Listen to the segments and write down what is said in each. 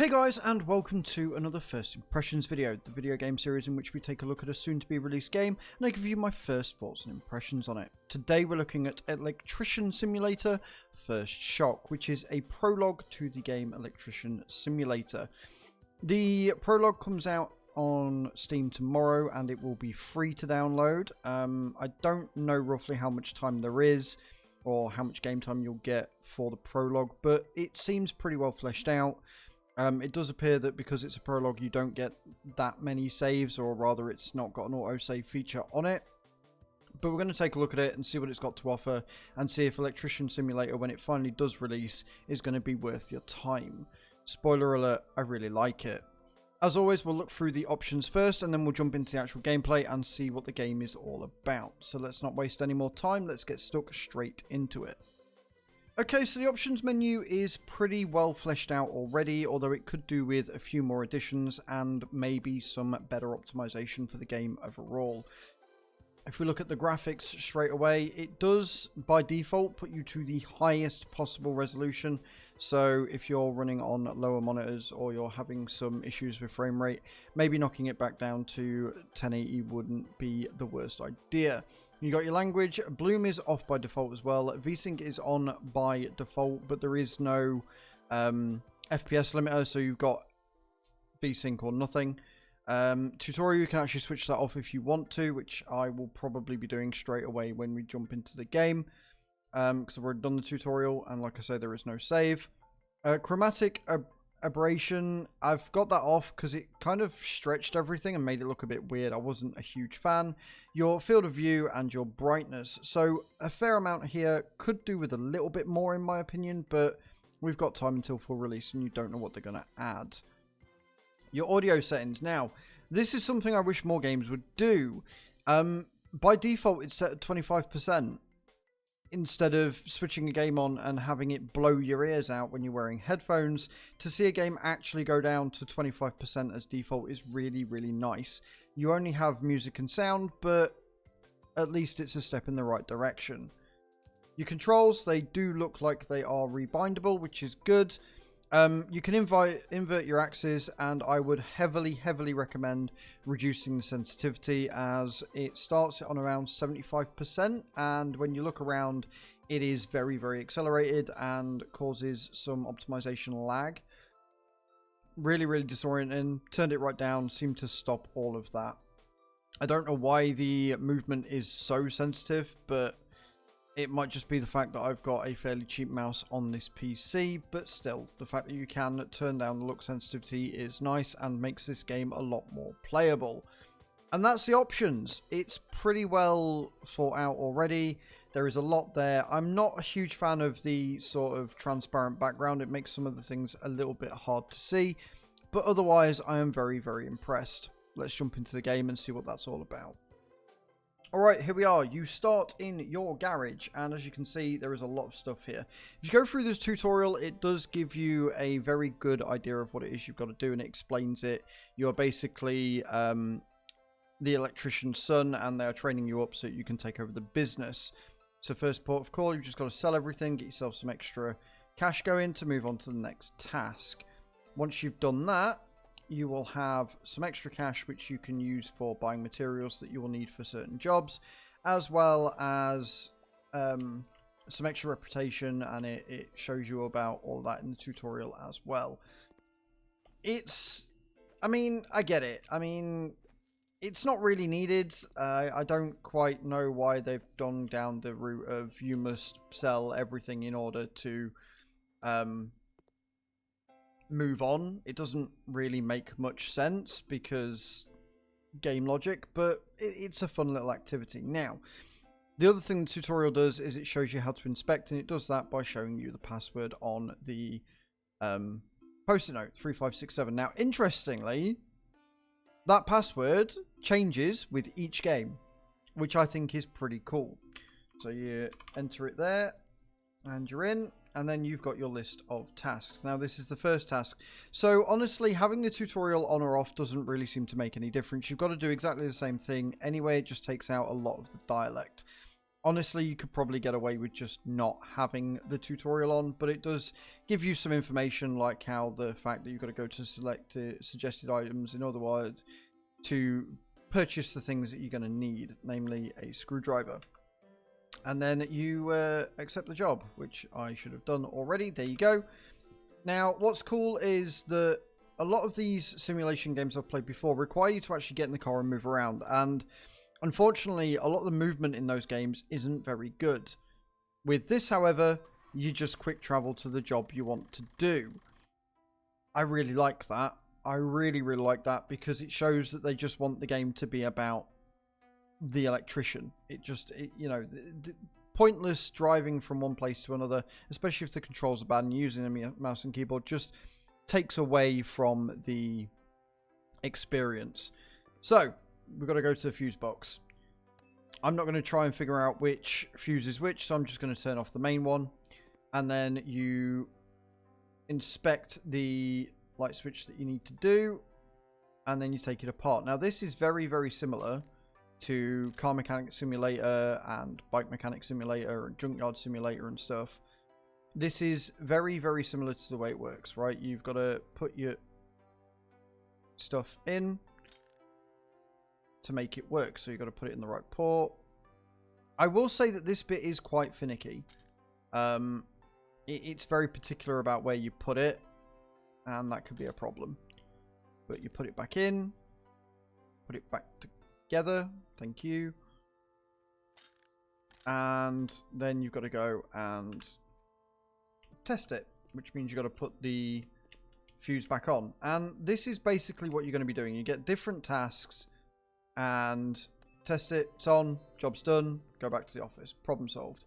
Hey guys, and welcome to another First Impressions video, the video game series in which we take a look at a soon-to-be released game and I give you my first thoughts and impressions on it. Today we're looking at Electrician Simulator First Shock, which is a prologue to the game Electrician Simulator. The prologue comes out on Steam tomorrow and it will be free to download. I don't know roughly how much time there is or how much game time you'll get for the prologue, but it seems pretty well fleshed out. It does appear that because it's a prologue you don't get that many saves, or rather it's not got an autosave feature on it. But we're going to take a look at it and see what it's got to offer and see if Electrician Simulator, when it finally does release, is going to be worth your time. Spoiler alert, I really like it. As always, we'll look through the options first and then we'll jump into the actual gameplay and see what the game is all about. So let's not waste any more time, let's get stuck straight into it. Okay, so the options menu is pretty well fleshed out already, although it could do with a few more additions and maybe some better optimization for the game overall. If we look at the graphics straight away, it does by default put you to the highest possible resolution. So if you're running on lower monitors or you're having some issues with frame rate, maybe knocking it back down to 1080 wouldn't be the worst idea. You got your language. Bloom is off by default as well. VSync is on by default, but there is no FPS limiter, so you've got VSync or nothing. Tutorial, you can actually switch that off if you want to, which I will probably be doing straight away when we jump into the game, because I've already done the tutorial, and like I say, there is no save. Chromatic aberration, I've got that off because it kind of stretched everything and made it look a bit weird. I wasn't a huge fan. Your field of view and your brightness, so a fair amount here, could do with a little bit more in my opinion, but we've got time until full release and you don't know what they're going to add. Your audio settings. Now, this is something I wish more games would do. By default, it's set at 25%. Instead of switching a game on and having it blow your ears out when you're wearing headphones, to see a game actually go down to 25% as default is really, really nice. You only have music and sound, but at least it's a step in the right direction. Your controls, they do look like they are rebindable, which is good. You can invert your axes, and I would heavily recommend reducing the sensitivity, as it starts on around 75%, and when you look around it is very accelerated and causes some optimization lag. Really disorienting. Turned it right down, seemed to stop all of that. I don't know why the movement is so sensitive, but it might just be the fact that I've got a fairly cheap mouse on this PC, but still, the fact that you can turn down the look sensitivity is nice and makes this game a lot more playable. And that's the options. It's pretty well thought out already. There is a lot there. I'm not a huge fan of the sort of transparent background. It makes some of the things a little bit hard to see, but otherwise I am very impressed. Let's jump into the game and see what that's all about. Alright, here we are. You start in your garage, and as you can see, there is a lot of stuff here. If you go through this tutorial, it does give you a very good idea of what it is you've got to do, and it explains it. You're basically the electrician's son, and they are training you up so that you can take over the business. So first port of call, you've just got to sell everything, get yourself some extra cash going to move on to the next task. Once you've done that, you will have some extra cash which you can use for buying materials that you will need for certain jobs, as well as some extra reputation, and it shows you about all that in the tutorial as well. I mean, I get it. I mean, it's not really needed. I don't quite know why they've gone down the route of you must sell everything in order to move on. It doesn't really make much sense because game logic, but it's a fun little activity. Now, the other thing the tutorial does is it shows you how to inspect, and it does that by showing you the password on the post-it note 3567. Now, interestingly, that password changes with each game, which I think is pretty cool. So you enter it there and you're in, and then you've got your list of tasks. Now, this is the first task. So, honestly, having the tutorial on or off doesn't really seem to make any difference. You've got to do exactly the same thing anyway. It just takes out a lot of the dialect. Honestly, you could probably get away with just not having the tutorial on, but it does give you some information, like how the fact that you've got to go to select suggested items in other words to purchase the things that you're going to need, namely a screwdriver. And then you accept the job, which I should have done already. There you go. Now, what's cool is that a lot of these simulation games I've played before require you to actually get in the car and move around. And unfortunately, a lot of the movement in those games isn't very good. With this, however, you just quick travel to the job you want to do. I really like that. I really like that because it shows that they just want the game to be about the electrician. You know, pointless driving from one place to another, especially if the controls are bad, and using a mouse and keyboard just takes away from the experience. So we've got to go to the fuse box. I'm not going to try and figure out which fuse is which, so I'm just going to turn off the main one, and then you inspect the light switch that you need to do, and then you take it apart. Now this is very similar to Car Mechanic Simulator and Bike Mechanic Simulator and Junkyard Simulator and stuff. This is very similar to the way it works, right? You've got to put your stuff in to make it work, so you've got to put it in the right port. I will say that this bit is quite finicky. It's very particular about where you put it, and that could be a problem. But you put it back in, put it back together, thank you, and then you've got to go and test it, which means you've got to put the fuse back on. And this is basically what you're going to be doing. You get different tasks and test it, it's on, job's done, go back to the office, problem solved.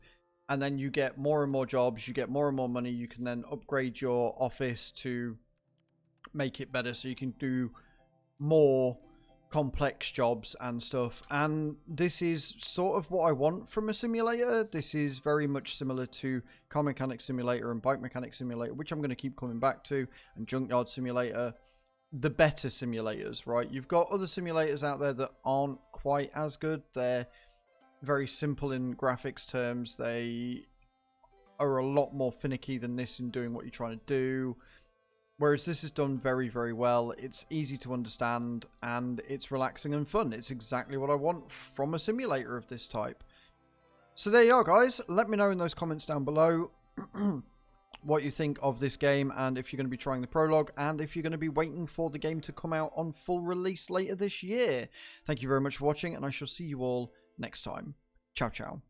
And then you get more and more jobs, you get more and more money, you can then upgrade your office to make it better so you can do more complex jobs and stuff. And this is sort of what I want from a simulator. This is very much similar to Car Mechanic Simulator and Bike Mechanic Simulator, which I'm going to keep coming back to, and Junkyard Simulator. The better simulators, right? You've got other simulators out there that aren't quite as good. They're very simple in graphics terms. They are a lot more finicky than this in doing what you're trying to do. Whereas this is done very well. It's easy to understand and it's relaxing and fun. It's exactly what I want from a simulator of this type. So there you are, guys. Let me know in those comments down below what you think of this game, and if you're going to be trying the prologue, and if you're going to be waiting for the game to come out on full release later this year. Thank you very much for watching, and I shall see you all next time. Ciao.